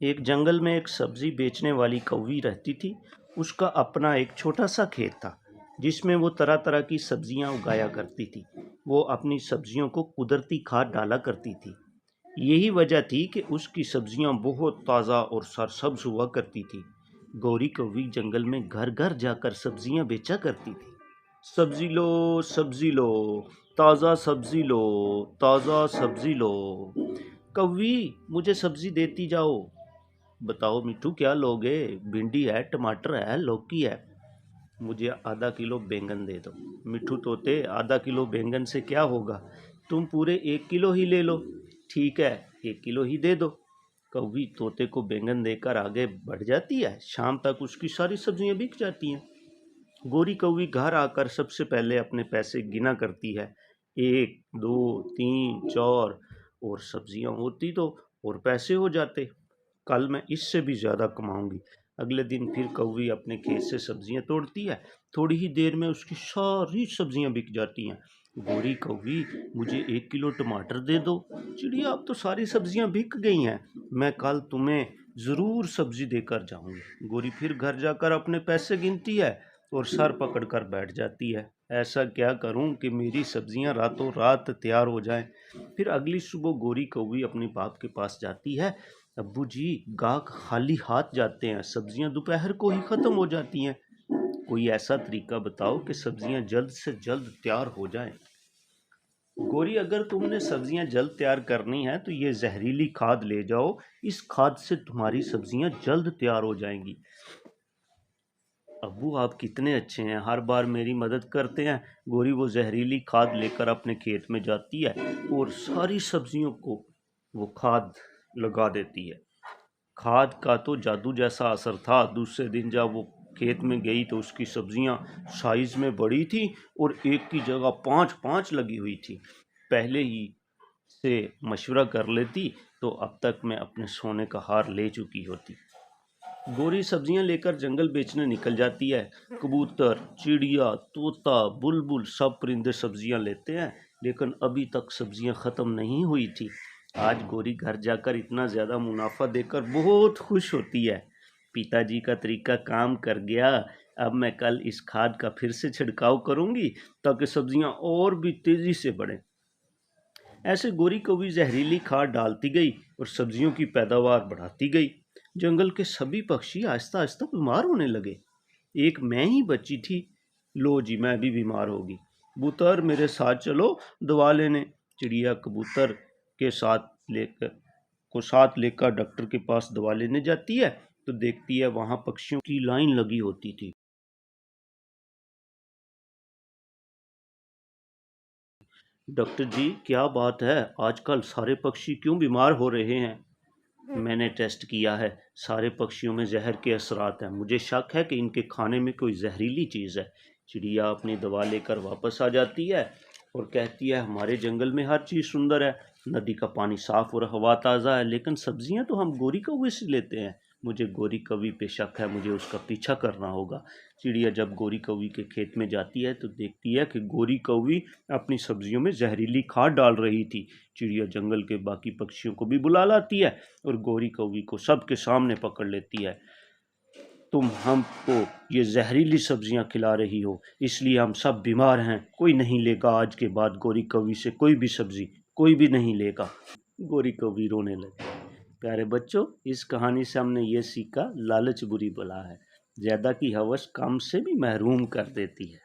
एक जंगल में एक सब्जी बेचने वाली कौवी रहती थी। उसका अपना एक छोटा सा खेत था जिसमें वो तरह तरह की सब्जियां उगाया करती थी। वो अपनी सब्जियों को कुदरती खाद डाला करती थी। यही वजह थी कि उसकी सब्जियां बहुत ताज़ा और सरसब्ज हुआ करती थी। गौरी कौवी जंगल में घर घर जाकर सब्जियां बेचा करती थी। सब्जी लो, ताज़ा सब्जी लो, ताज़ा सब्जी लो। कौवी, मुझे सब्जी देती जाओ। बताओ मिट्ठू, क्या लोगे? भिंडी है, टमाटर है, लौकी है। मुझे आधा किलो बैंगन दे दो। मिट्ठू तोते, आधा किलो बैंगन से क्या होगा? तुम पूरे 1 किलो ही ले लो। ठीक है, 1 किलो ही दे दो। कौवी तोते को बैंगन देकर आगे बढ़ जाती है। शाम तक उसकी सारी सब्जियां बिक जाती हैं। गोरी कौवी घर आकर सबसे पहले अपने पैसे गिना करती है। 1, 2, 3, 4। और सब्जियां होती तो और पैसे हो जाते। कल मैं इससे भी ज़्यादा कमाऊंगी। अगले दिन फिर कौवी अपने खेत से सब्जियां तोड़ती है। थोड़ी ही देर में उसकी सारी सब्जियां बिक जाती हैं। गोरी कौवी, मुझे 1 किलो टमाटर दे दो। चिड़िया, अब तो सारी सब्जियां बिक गई हैं। मैं कल तुम्हें ज़रूर सब्जी देकर जाऊंगी। गोरी फिर घर जाकर अपने पैसे गिनती है और सर पकड़कर बैठ जाती है। ऐसा क्या करूं कि मेरी सब्जियां रातों रात तैयार हो जाएं। फिर अगली सुबह गोरी कौवी अपने बाप के पास जाती है। अब्बू जी, गाहक खाली हाथ जाते हैं, सब्जियां दोपहर को ही खत्म हो जाती हैं। कोई ऐसा तरीका बताओ कि सब्जियां जल्द से जल्द तैयार हो जाएं। गोरी, अगर तुमने सब्जियां जल्द तैयार करनी है तो ये जहरीली खाद ले जाओ। इस खाद से तुम्हारी सब्जियां जल्द तैयार हो जाएंगी। अब्बू, आप कितने अच्छे हैं, हर बार मेरी मदद करते हैं। गोरी वो जहरीली खाद लेकर अपने खेत में जाती है और सारी सब्जियों को वो खाद लगा देती है। खाद का तो जादू जैसा असर था। दूसरे दिन जब वो खेत में गई तो उसकी सब्जियां साइज में बड़ी थी और एक की जगह 5-5 लगी हुई थी। पहले ही से मशवरा कर लेती तो अब तक मैं अपने सोने का हार ले चुकी होती। गोरी सब्जियां लेकर जंगल बेचने निकल जाती है। कबूतर, चिड़िया, तोता, बुलबुल सब परिंदे सब्जियां लेते हैं, लेकिन अभी तक सब्जियां खत्म नहीं हुई थी। आज गोरी घर जाकर इतना ज़्यादा मुनाफा देकर बहुत खुश होती है। पिताजी का तरीका काम कर गया। अब मैं कल इस खाद का फिर से छिड़काव करूंगी ताकि सब्जियां और भी तेजी से बढ़ें। ऐसे गोरी कौवी जहरीली खाद डालती गई और सब्जियों की पैदावार बढ़ाती गई। जंगल के सभी पक्षी आहिस्ता आहिस्ता बीमार होने लगे। एक मैं ही बची थी। लो जी, मैं भी बीमार होगी। कबूतर, मेरे साथ चलो दवा लेने। चिड़िया कबूतर के साथ लेकर डॉक्टर के पास दवा लेने जाती है तो देखती है वहां पक्षियों की लाइन लगी होती थी। डॉक्टर जी, क्या बात है, आजकल सारे पक्षी क्यों बीमार हो रहे हैं? मैंने टेस्ट किया है, सारे पक्षियों में जहर के असरात हैं। मुझे शक है कि इनके खाने में कोई जहरीली चीज़ है। चिड़िया अपनी दवा लेकर वापस आ जाती है और कहती है, हमारे जंगल में हर चीज़ सुंदर है। नदी का पानी साफ और हवा ताज़ा है, लेकिन सब्जियां तो हम गोरी कौवे से लेते हैं। मुझे गोरी कौवी पे शक है, मुझे उसका पीछा करना होगा। चिड़िया जब गोरी कौवी के खेत में जाती है तो देखती है कि गोरी कौवी अपनी सब्जियों में जहरीली खाद डाल रही थी। चिड़िया जंगल के बाकी पक्षियों को भी बुला लाती है और गोरी कौवी को सबके सामने पकड़ लेती है। तुम हमको ये जहरीली सब्जियां खिला रही हो, इसलिए हम सब बीमार हैं। कोई नहीं लेगा आज के बाद गोरी कौवी से कोई भी सब्जी, कोई भी नहीं लेगा। गोरी कौवी रोने लगी। प्यारे बच्चों, इस कहानी से हमने ये सीखा, लालच बुरी बला है। ज़्यादा की हवस काम से भी महरूम कर देती है।